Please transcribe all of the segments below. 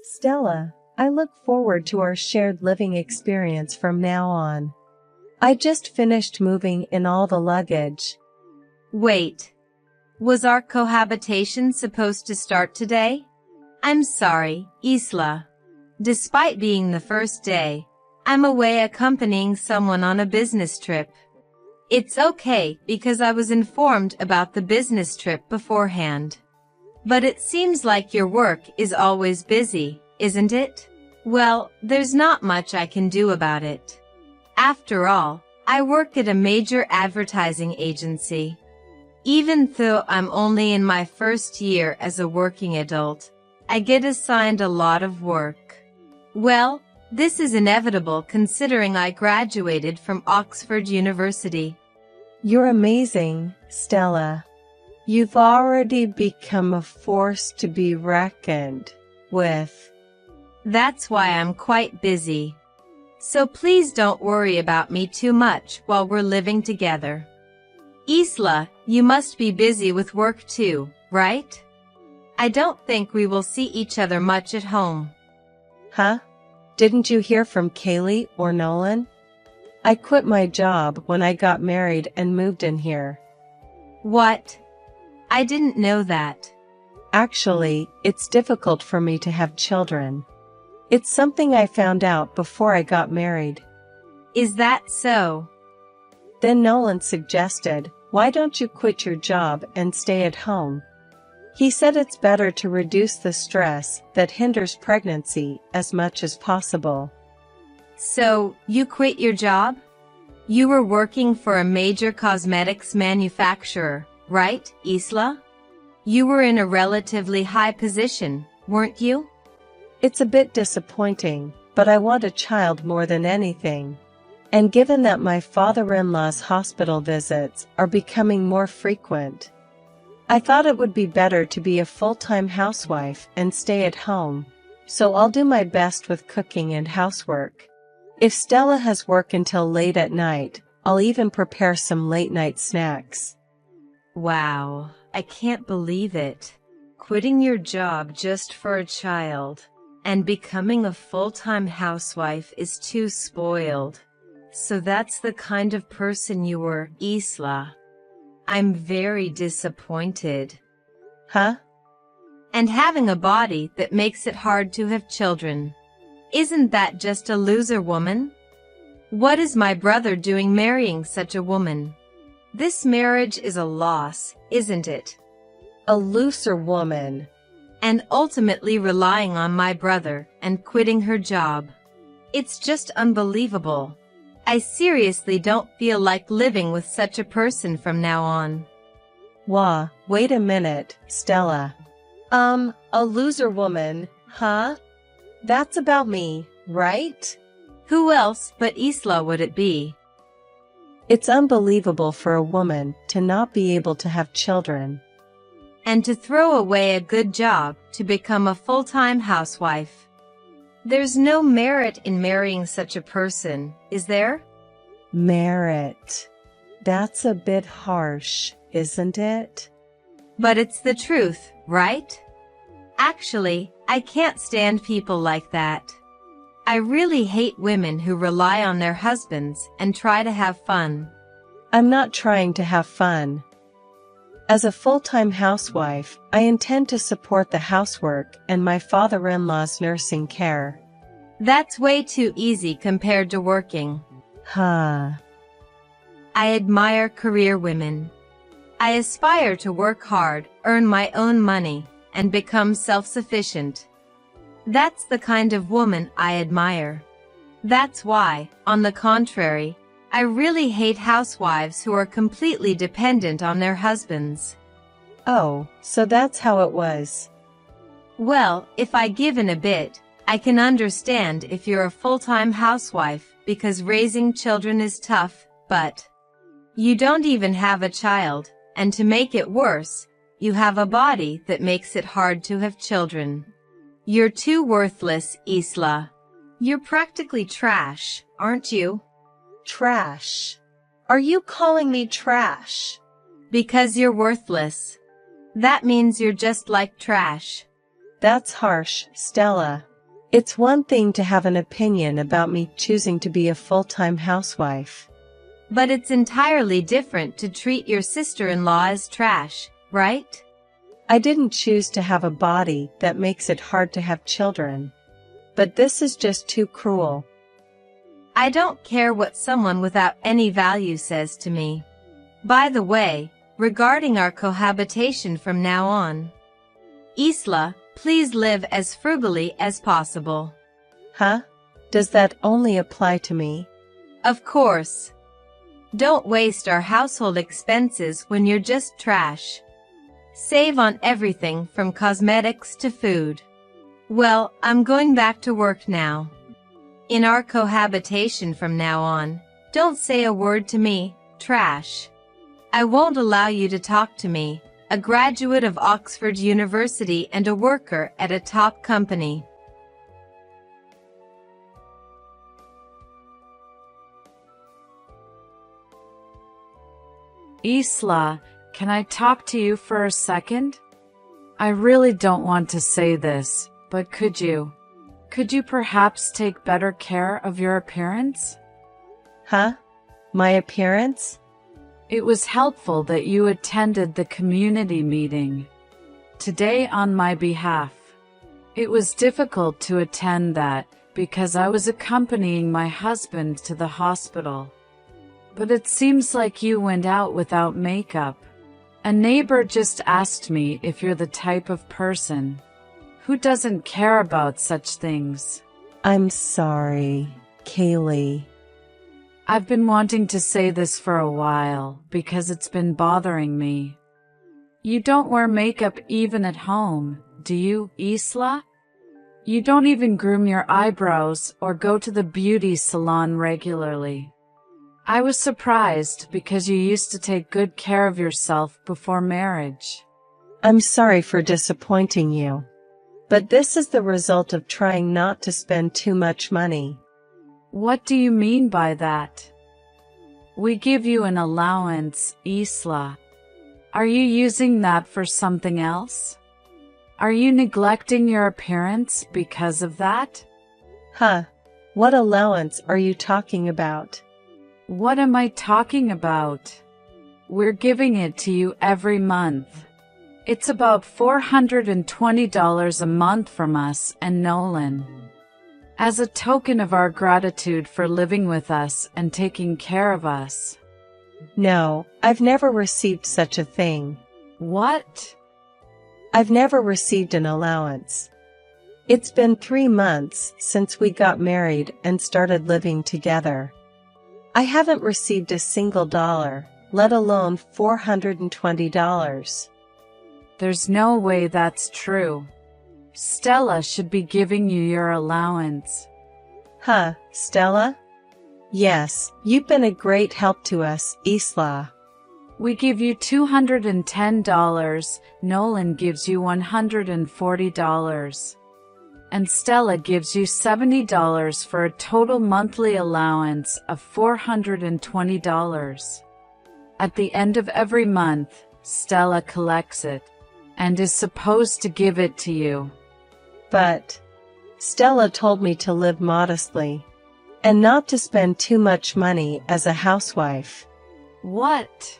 Stella, I look forward to our shared living experience from now on. I just finished moving in all the luggage. Wait. Was our cohabitation supposed to start today? I'm sorry, Isla. Despite being the first day, I'm away accompanying someone on a business trip. It's okay because I was informed about the business trip beforehand. But it seems like your work is always busy, isn't it? Well, there's not much I can do about it. After all, I work at a major advertising agency. Even though I'm only in my first year as a working adult, I get assigned a lot of work. Well, this is inevitable considering I graduated from Oxford University. You're amazing, Stella. You've already become a force to be reckoned with. That's why I'm quite busy. So please don't worry about me too much while we're living together. Isla, you must be busy with work too, right? I don't think we will see each other much at home. Huh? Didn't you hear from Kaylee or Nolan? I quit my job when I got married and moved in here. What? I didn't know that. Actually, it's difficult for me to have children. It's something I found out before I got married. Is that so? Then Nolan suggested, why don't you quit your job and stay at home? He said it's better to reduce the stress that hinders pregnancy as much as possible. So, you quit your job? You were working for a major cosmetics manufacturer, right, Isla? You were in a relatively high position, weren't you? It's a bit disappointing, but I want a child more than anything. And given that my father-in-law's hospital visits are becoming more frequent, I thought it would be better to be a full-time housewife and stay at home, so I'll do my best with cooking and housework. If Stella has work until late at night, I'll even prepare some late-night snacks. Wow, I can't believe it. Quitting your job just for a child and becoming a full-time housewife is too spoiled. So that's the kind of person you were, Isla. I'm very disappointed. Huh? And having a body that makes it hard to have children. Isn't that just a loser woman? What is my brother doing marrying such a woman? This marriage is a loss, isn't it? A loser woman. And ultimately relying on my brother and quitting her job. It's just unbelievable. I seriously don't feel like living with such a person from now on. Wah, wait a minute, Stella. A loser woman, huh? That's about me, right? Who else but Isla would it be? It's unbelievable for a woman to not be able to have children. And to throw away a good job to become a full-time housewife. There's no merit in marrying such a person, is there? Merit. That's a bit harsh, isn't it? But it's the truth, right? Actually, I can't stand people like that. I really hate women who rely on their husbands and try to have fun. I'm not trying to have fun. As a full-time housewife, I intend to support the housework and my father-in-law's nursing care. That's way too easy compared to working. Huh. I admire career women. I aspire to work hard, earn my own money, and become self-sufficient. That's the kind of woman I admire. That's why, on the contrary, I really hate housewives who are completely dependent on their husbands. Oh, so that's how it was. Well, if I give in a bit, I can understand if you're a full-time housewife because raising children is tough, but you don't even have a child, and to make it worse, you have a body that makes it hard to have children. You're too worthless, Isla. You're practically trash, aren't you? Trash? Are you calling me trash? Because you're worthless. That means you're just like trash. That's harsh, Stella. It's one thing to have an opinion about me choosing to be a full-time housewife. But it's entirely different to treat your sister-in-law as trash, right? I didn't choose to have a body that makes it hard to have children. But this is just too cruel. I don't care what someone without any value says to me. By the way, regarding our cohabitation from now on, Isla, please live as frugally as possible. Huh? Does that only apply to me? Of course. Don't waste our household expenses when you're just trash. Save on everything from cosmetics to food. Well, I'm going back to work now. In our cohabitation from now on, don't say a word to me, trash. I won't allow you to talk to me, a graduate of Oxford University and a worker at a top company. Isla, can I talk to you for a second? I really don't want to say this, but could you? Could you perhaps take better care of your appearance? Huh? My appearance? It was helpful that you attended the community meeting today on my behalf. It was difficult to attend that because I was accompanying my husband to the hospital. But it seems like you went out without makeup. A neighbor just asked me if you're the type of person who doesn't care about such things. I'm sorry, Kaylee. I've been wanting to say this for a while because it's been bothering me. You don't wear makeup even at home, do you, Isla? You don't even groom your eyebrows or go to the beauty salon regularly. I was surprised because you used to take good care of yourself before marriage. I'm sorry for disappointing you. But this is the result of trying not to spend too much money. What do you mean by that? We give you an allowance, Isla. Are you using that for something else? Are you neglecting your appearance because of that? Huh? What allowance are you talking about? What am I talking about? We're giving it to you every month. It's about $420 a month from us and Nolan. As a token of our gratitude for living with us and taking care of us. No, I've never received such a thing. What? I've never received an allowance. It's been 3 months since we got married and started living together. I haven't received a single dollar, let alone $420. There's no way that's true. Stella should be giving you your allowance. Huh, Stella? Yes, you've been a great help to us, Isla. We give you $210, Nolan gives you $140. And Stella gives you $70 for a total monthly allowance of $420. At the end of every month, Stella collects it and is supposed to give it to you. But Stella told me to live modestly and not to spend too much money as a housewife. What?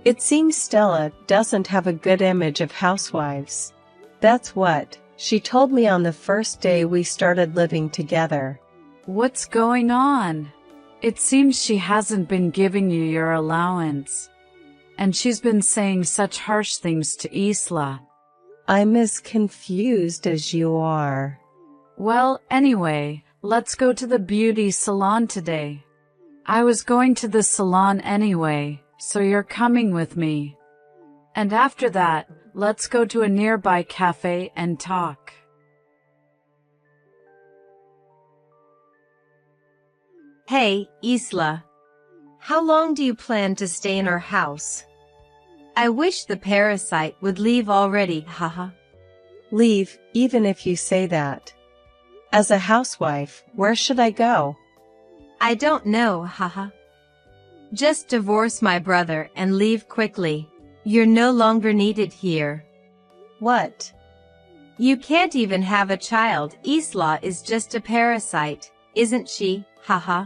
It seems Stella doesn't have a good image of housewives. That's what she told me on the first day we started living together. What's going on? It seems she hasn't been giving you your allowance. And she's been saying such harsh things to Isla. I'm as confused as you are. Well, anyway, let's go to the beauty salon today. I was going to the salon anyway, so you're coming with me. And after that, let's go to a nearby cafe and talk. Hey, Isla. How long do you plan to stay in our house? I wish the parasite would leave already, haha. Leave, even if you say that. As a housewife, where should I go? I don't know, haha. Just divorce my brother and leave quickly. You're no longer needed here. What? You can't even have a child. Isla is just a parasite, isn't she? Haha.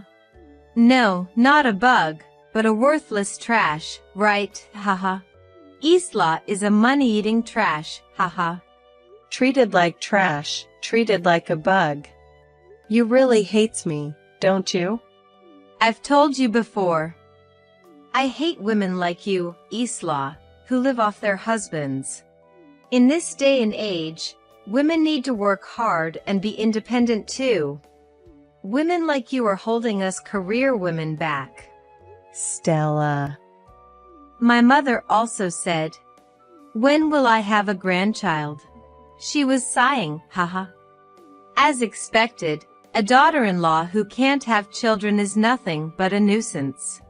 No, not a bug, but a worthless trash, right? Haha. Isla is a money-eating trash, haha. Treated like trash, treated like a bug. You really hates me, don't you? I've told you before. I hate women like you, Isla, who live off their husbands. In this day and age, women need to work hard and be independent too. Women like you are holding us career women back. Stella. My mother also said, "When will I have a grandchild?" She was sighing, haha. As expected, a daughter-in-law who can't have children is nothing but a nuisance.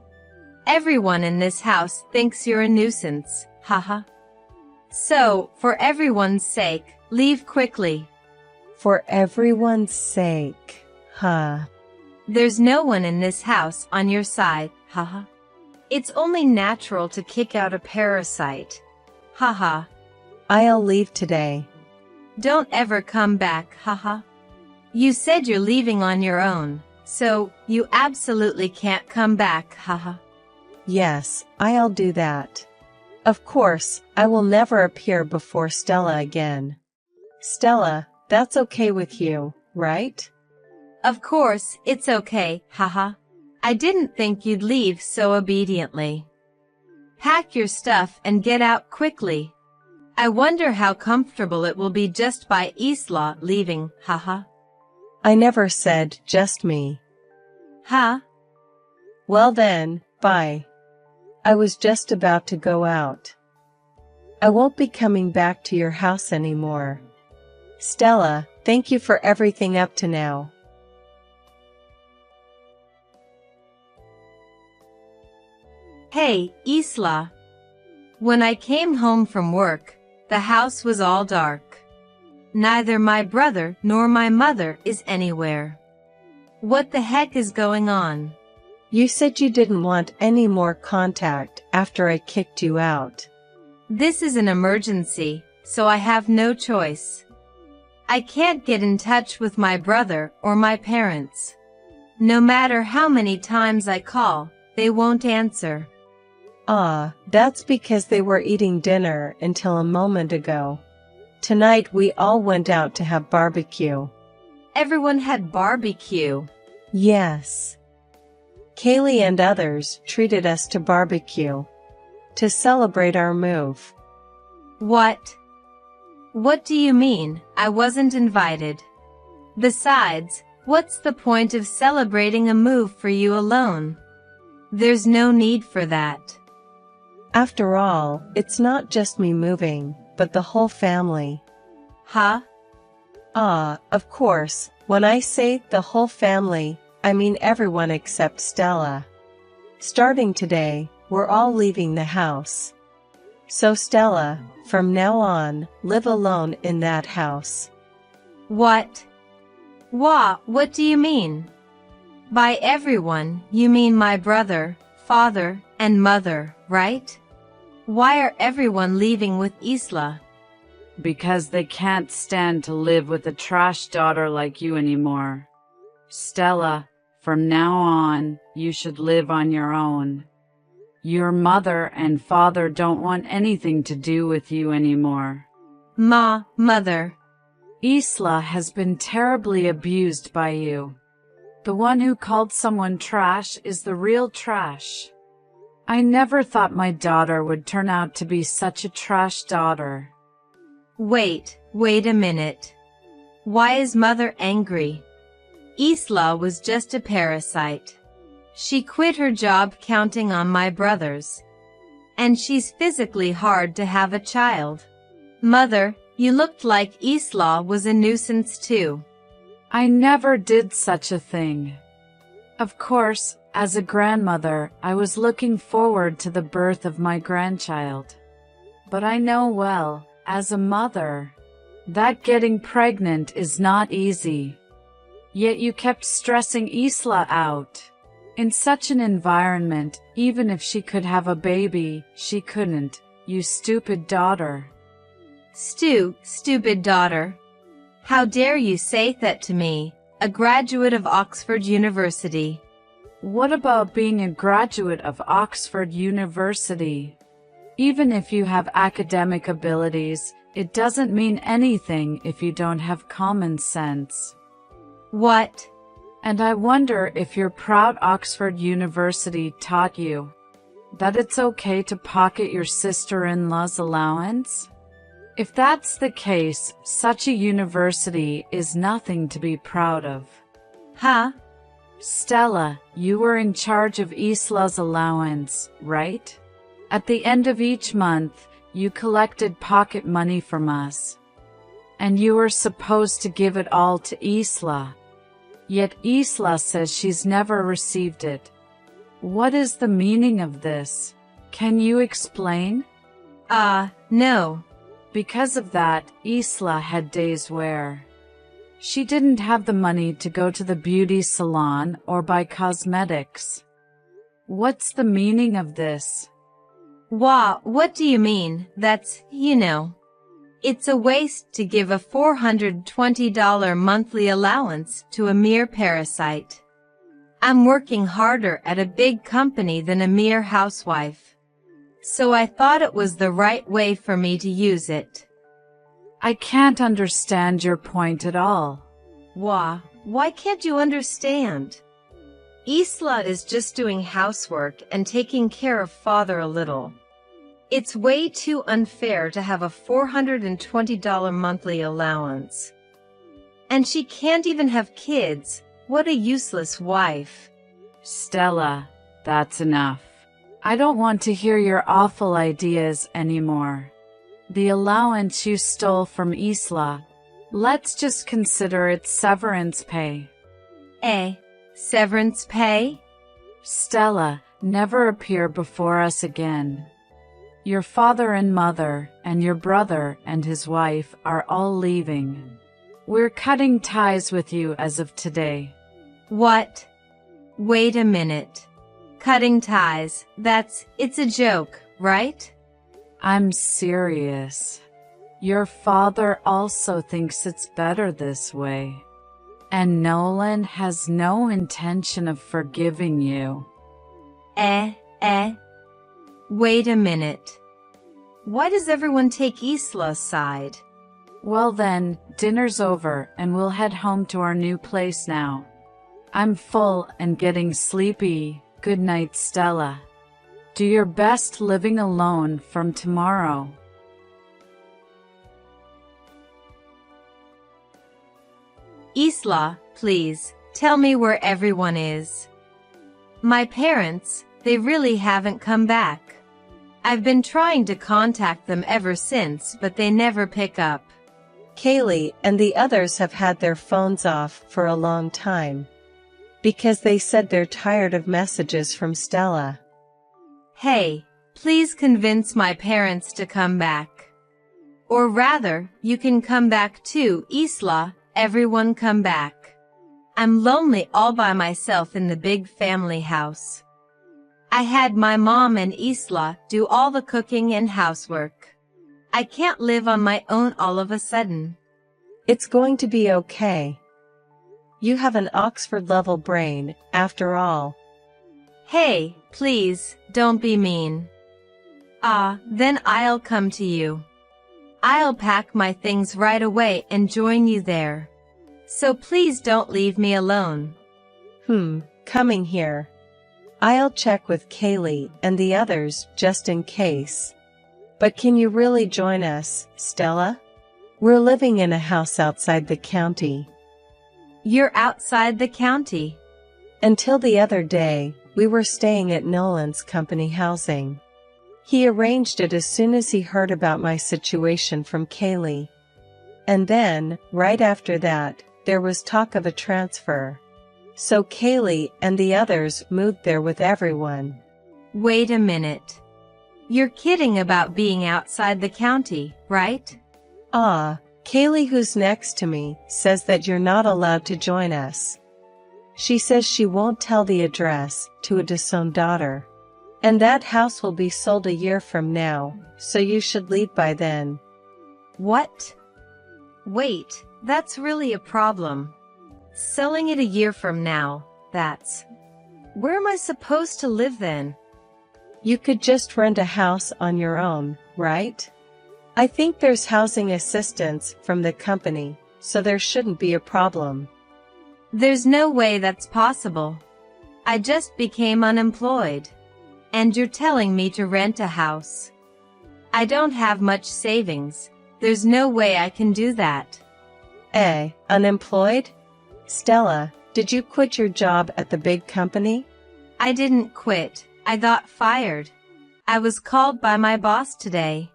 Everyone in this house thinks you're a nuisance, haha. So, for everyone's sake, leave quickly. For everyone's sake, huh? There's no one in this house on your side, haha. It's only natural to kick out a parasite. Haha. I'll leave today. Don't ever come back, haha. You said you're leaving on your own, so you absolutely can't come back, haha. Yes, I'll do that. Of course, I will never appear before Stella again. Stella, that's okay with you, right? Of course, it's okay, haha. I didn't think you'd leave so obediently. Pack your stuff and get out quickly. I wonder how comfortable it will be just by Isla leaving, haha. I never said just me. Huh? Well then, bye. I was just about to go out. I won't be coming back to your house anymore. Stella, thank you for everything up to now. Hey, Isla. When I came home from work, the house was all dark. Neither my brother nor my mother is anywhere. What the heck is going on? You said you didn't want any more contact after I kicked you out. This is an emergency, so I have no choice. I can't get in touch with my brother or my parents. No matter how many times I call, they won't answer. Ah, that's because they were eating dinner until a moment ago. Tonight we all went out to have barbecue. Everyone had barbecue. Yes. Kaylee and others treated us to barbecue. To celebrate our move. What? What do you mean? I wasn't invited. Besides, what's the point of celebrating a move for you alone? There's no need for that. After all, it's not just me moving, but the whole family. Huh? Ah, of course, when I say the whole family, I mean everyone except Stella. Starting today, we're all leaving the house. So Stella, from now on, live alone in that house. What? What do you mean? By everyone, you mean my brother, father, and mother, right? Why are everyone leaving with Isla? Because they can't stand to live with a trash daughter like you anymore. Stella, from now on, you should live on your own. Your mother and father don't want anything to do with you anymore. Mother. Isla has been terribly abused by you. The one who called someone trash is the real trash. I never thought my daughter would turn out to be such a trash daughter. Wait a minute. Why is mother angry? Isla was just a parasite. She quit her job counting on my brothers. And she's physically hard to have a child. Mother, you looked like Isla was a nuisance too. I never did such a thing. Of course, as a grandmother, I was looking forward to the birth of my grandchild. But I know well, as a mother, that getting pregnant is not easy. Yet you kept stressing Isla out. In such an environment, even if she could have a baby, she couldn't, you stupid daughter. Stu, stupid daughter. How dare you say that to me, a graduate of Oxford University? What about being a graduate of Oxford University? Even if you have academic abilities, it doesn't mean anything if you don't have common sense. What? And I wonder if your proud Oxford University taught you that it's okay to pocket your sister-in-law's allowance? If that's the case, such a university is nothing to be proud of. Huh? Stella, you were in charge of Isla's allowance, right? At the end of each month, you collected pocket money from us. And you were supposed to give it all to Isla. Yet Isla says she's never received it. What is the meaning of this? Can you explain? No. Because of that, Isla had days where she didn't have the money to go to the beauty salon or buy cosmetics. What's the meaning of this? What do you mean? That's, it's a waste to give a $420 monthly allowance to a mere parasite. I'm working harder at a big company than a mere housewife. So I thought it was the right way for me to use it. I can't understand your point at all. Why can't you understand? Isla is just doing housework and taking care of father a little. It's way too unfair to have a $420 monthly allowance. And she can't even have kids. What a useless wife. Stella, that's enough. I don't want to hear your awful ideas anymore. The allowance you stole from Isla, let's just consider it severance pay. Severance pay? Stella, never appear before us again. Your father and mother, and your brother and his wife are all leaving. We're cutting ties with you as of today. What? Wait a minute. Cutting ties, it's a joke, right? I'm serious. Your father also thinks it's better this way. And Nolan has no intention of forgiving you. Wait a minute. Why does everyone take Isla's side? Well then, dinner's over and we'll head home to our new place now. I'm full and getting sleepy. Good night, Stella. Do your best living alone from tomorrow. Isla, please, tell me where everyone is. My parents, they really haven't come back. I've been trying to contact them ever since, but they never pick up. Kaylee and the others have had their phones off for a long time. Because they said they're tired of messages from Stella. Hey, please convince my parents to come back. Or rather, you can come back too, Isla, everyone come back. I'm lonely all by myself in the big family house. I had my mom and Isla do all the cooking and housework. I can't live on my own all of a sudden. It's going to be okay. You have an Oxford-level brain, after all. Hey, please, don't be mean. Then I'll come to you. I'll pack my things right away and join you there. So please don't leave me alone. Coming here. I'll check with Kaylee and the others just in case. But can you really join us, Stella? We're living in a house outside the county. You're outside the county? Until the other day, we were staying at Nolan's company housing. He arranged it as soon as he heard about my situation from Kaylee. And then, right after that, there was talk of a transfer. So Kaylee and the others moved there with everyone. Wait a minute. You're kidding about being outside the county, right? Kaylee, who's next to me, says that you're not allowed to join us. She says she won't tell the address to a disowned daughter. And that house will be sold a year from now, so you should leave by then. What? Wait, that's really a problem. Selling it a year from now, that's... Where am I supposed to live then? You could just rent a house on your own, right? I think there's housing assistance from the company, so there shouldn't be a problem. There's no way that's possible. I just became unemployed. And you're telling me to rent a house. I don't have much savings. There's no way I can do that. Unemployed? Stella, did you quit your job at the big company? I didn't quit. I got fired. I was called by my boss today.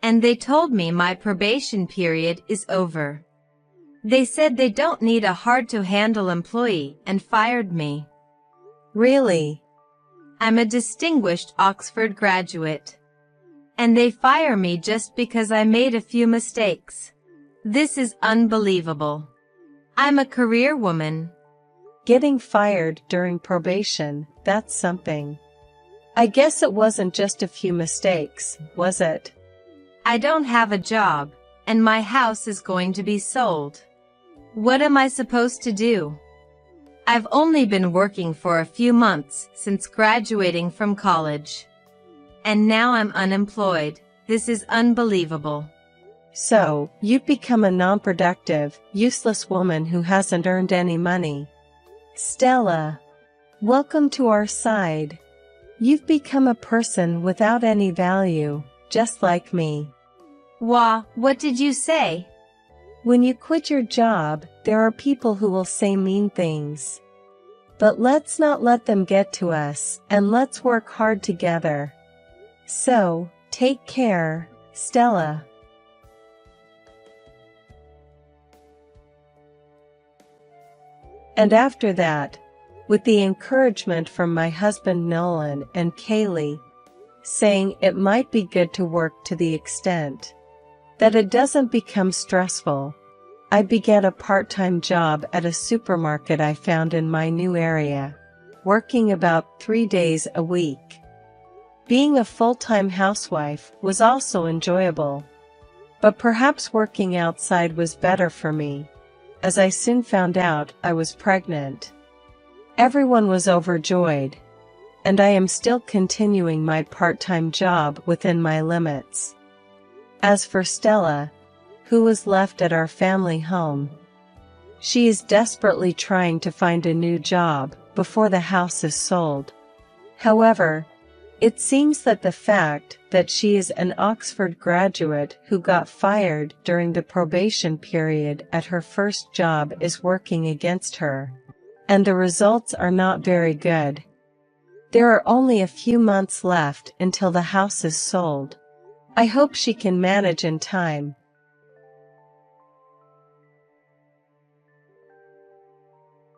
And they told me my probation period is over. They said they don't need a hard-to-handle employee and fired me. Really? I'm a distinguished Oxford graduate. And they fire me just because I made a few mistakes. This is unbelievable. I'm a career woman. Getting fired during probation, that's something. I guess it wasn't just a few mistakes, was it? I don't have a job, and my house is going to be sold. What am I supposed to do? I've only been working for a few months since graduating from college. And now I'm unemployed. This is unbelievable. So, you've become a non-productive, useless woman who hasn't earned any money. Stella, welcome to our side. You've become a person without any value, just like me. What did you say? When you quit your job, there are people who will say mean things. But let's not let them get to us, and let's work hard together. So, take care, Stella. And after that, with the encouragement from my husband Nolan and Kaylee, saying it might be good to work to the extent that it doesn't become stressful, I began a part-time job at a supermarket I found in my new area, working about 3 days a week. Being a full-time housewife was also enjoyable, but perhaps working outside was better for me, as I soon found out I was pregnant. Everyone was overjoyed, and I am still continuing my part-time job within my limits. As for Stella, who was left at our family home, she is desperately trying to find a new job before the house is sold. However, it seems that the fact that she is an Oxford graduate who got fired during the probation period at her first job is working against her, and the results are not very good. There are only a few months left until the house is sold. I hope she can manage in time,